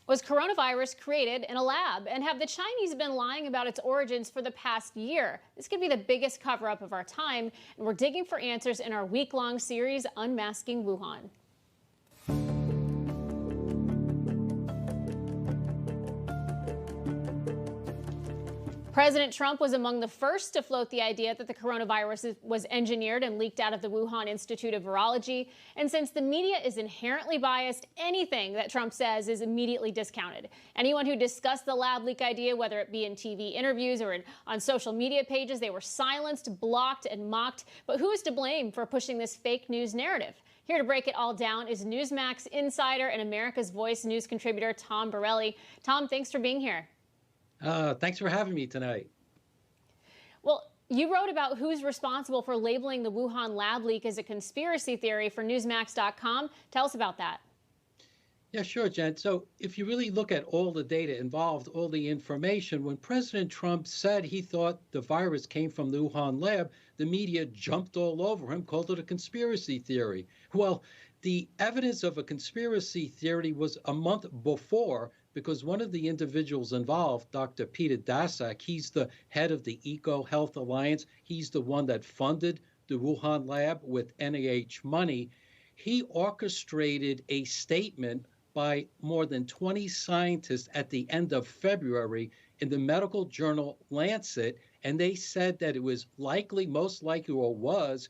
Was coronavirus created in a lab? And have the Chinese been lying about its origins for the past year? This could be the biggest cover-up of our time, and we're digging for answers in our week-long series, Unmasking Wuhan. President Trump was among the first to float the idea that the coronavirus was engineered and leaked out of the Wuhan Institute of Virology. And since the media is inherently biased, anything that Trump says is immediately discounted. Anyone who discussed the lab leak idea, whether it be in TV interviews or on social media pages, they were silenced, blocked, and mocked. But who is to blame for pushing this fake news narrative? Here to break it all down is Newsmax insider and America's Voice news contributor Tom Borelli. Tom, thanks for being here. Thanks for having me tonight. Well, you wrote about who's responsible for labeling the Wuhan lab leak as a conspiracy theory for Newsmax.com. Tell us about that. Yeah, sure, Jen. So if you really look at all the data involved, all the information, when President Trump said he thought the virus came from the Wuhan lab, the media jumped all over him, called it a conspiracy theory. Well, the evidence of a conspiracy theory was a month before, because one of the individuals involved, Dr. Peter Daszak, he's the head of the Eco Health Alliance. He's the one that funded the Wuhan lab with NIH money. He orchestrated a statement by more than 20 scientists at the end of February in the medical journal Lancet, and they said that it was likely, most likely, or was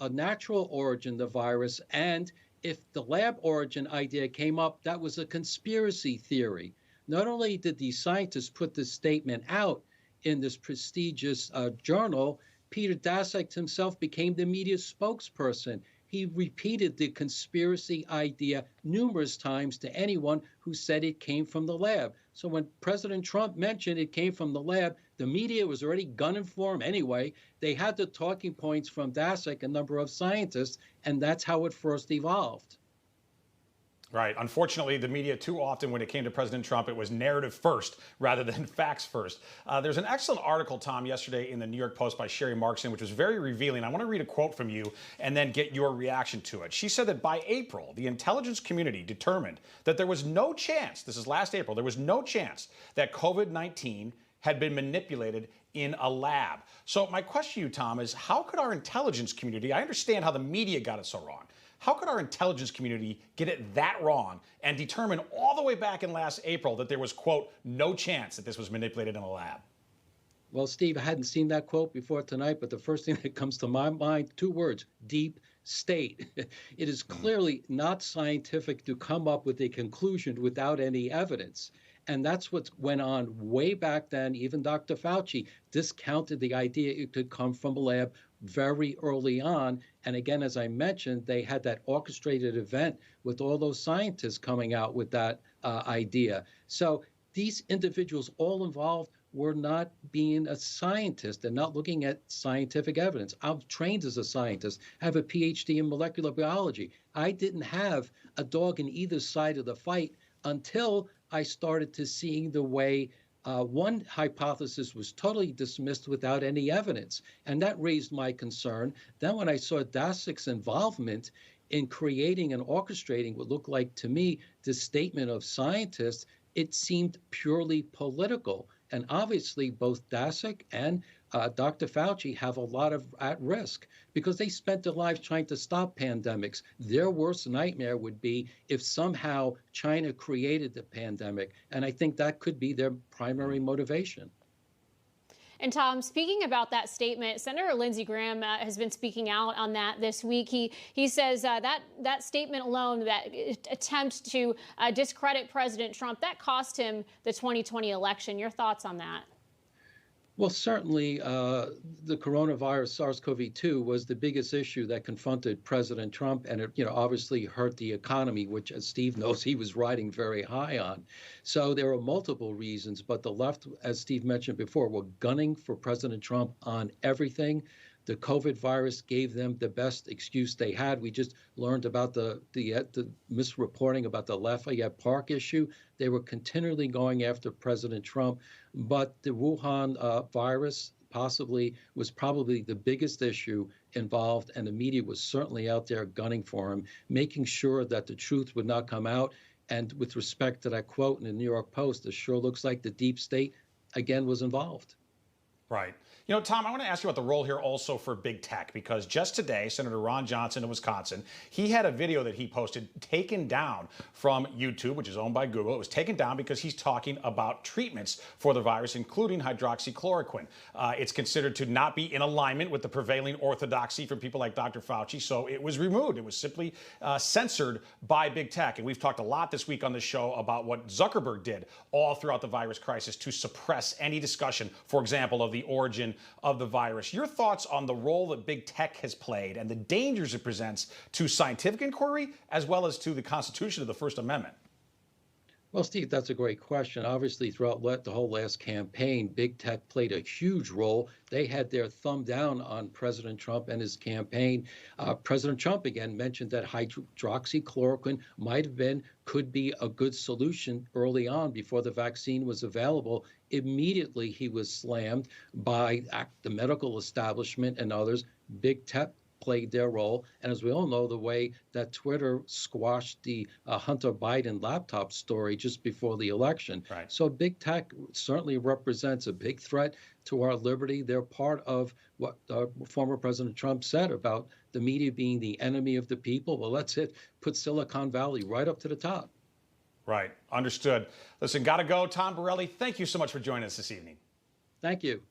a natural origin, the virus, and if the lab origin idea came up, that was a conspiracy theory. Not only did the scientists put this statement out in this prestigious journal, Peter Daszak himself became the media spokesperson. He repeated the conspiracy idea numerous times to anyone who said it came from the lab. So when President Trump mentioned it came from the lab, the media was already gunning for him anyway. They had the talking points from Daszak, a number of scientists, and that's how it first evolved. Right. Unfortunately, the media too often, when it came to President Trump, it was narrative first rather than facts first. There's an excellent article, Tom, yesterday in the New York Post by Sherry Markson, which was very revealing. I want to read a quote from you and then get your reaction to it. She said that by April, the intelligence community determined that there was no chance, this is last April, there was no chance that COVID-19 had been manipulated in a lab. So my question to you, Tom, is how could our intelligence community, I understand how the media got it so wrong, how could our intelligence community get it that wrong and determine all the way back in last April that there was, quote, no chance that this was manipulated in a lab? Well, Steve, I hadn't seen that quote before tonight, but the first thing that comes to my mind, two words: deep state. It is clearly not scientific to come up with a conclusion without any evidence. And that's what went on way back then. Even Dr. Fauci discounted the idea it could come from a lab very early on. And again, as I mentioned, they had that orchestrated event with all those scientists coming out with that idea. So these individuals all involved were not being a scientist and not looking at scientific evidence. I'm trained as a scientist, have a Ph.D. in molecular biology. I didn't have a dog in either side of the fight until I started to seeing the way one hypothesis was totally dismissed without any evidence. And that raised my concern. Then when I saw Daszak's involvement in creating and orchestrating what looked like to me this statement of scientists, it seemed purely political. And obviously, both Daszak and Dr. Fauci have a lot of at risk because they spent their lives trying to stop pandemics. Their worst nightmare would be if somehow China created the pandemic. And I think that could be their primary motivation. And Tom, speaking about that statement, Senator Lindsey Graham has been speaking out on that this week. He says that statement alone, that attempt to discredit President Trump, that cost him the 2020 election. Your thoughts on that? Well, certainly the coronavirus, SARS-CoV-2, was the biggest issue that confronted President Trump, and it, obviously hurt the economy, which, as Steve knows, he was riding very high on. So there are multiple reasons, but the left, as Steve mentioned before, were gunning for President Trump on everything. The COVID virus gave them the best excuse they had. We just learned about the misreporting about the Lafayette Park issue. They were continually going after President Trump, but the Wuhan virus was probably the biggest issue involved, and the media was certainly out there gunning for him, making sure that the truth would not come out. And with respect to that quote in the New York Post, it sure looks like the deep state, again, was involved. Right. You know, Tom, I want to ask you about the role here also for big tech, because just today, Senator Ron Johnson of Wisconsin, he had a video that he posted taken down from YouTube, which is owned by Google. It was taken down because he's talking about treatments for the virus, including hydroxychloroquine. It's considered to not be in alignment with the prevailing orthodoxy from people like Dr. Fauci, so it was removed. It was simply censored by big tech. And we've talked a lot this week on the show about what Zuckerberg did all throughout the virus crisis to suppress any discussion, for example, of the origin of the virus. Your thoughts on the role that big tech has played and the dangers it presents to scientific inquiry as well as to the Constitution of the First Amendment? Well, Steve, that's a great question. Obviously, throughout the whole last campaign, big tech played a huge role. They had their thumb down on President Trump and his campaign. President Trump, again, mentioned that hydroxychloroquine could be a good solution early on before the vaccine was available. Immediately, he was slammed by the medical establishment and others. Big tech played their role. And as we all know, the way that Twitter squashed the Hunter Biden laptop story just before the election. Right. So big tech certainly represents a big threat to our liberty. They're part of what former President Trump said about the media being the enemy of the people. Well, that's it. Put Silicon Valley right up to the top. Right. Understood. Listen, gotta go. Tom Borelli, thank you so much for joining us this evening. Thank you.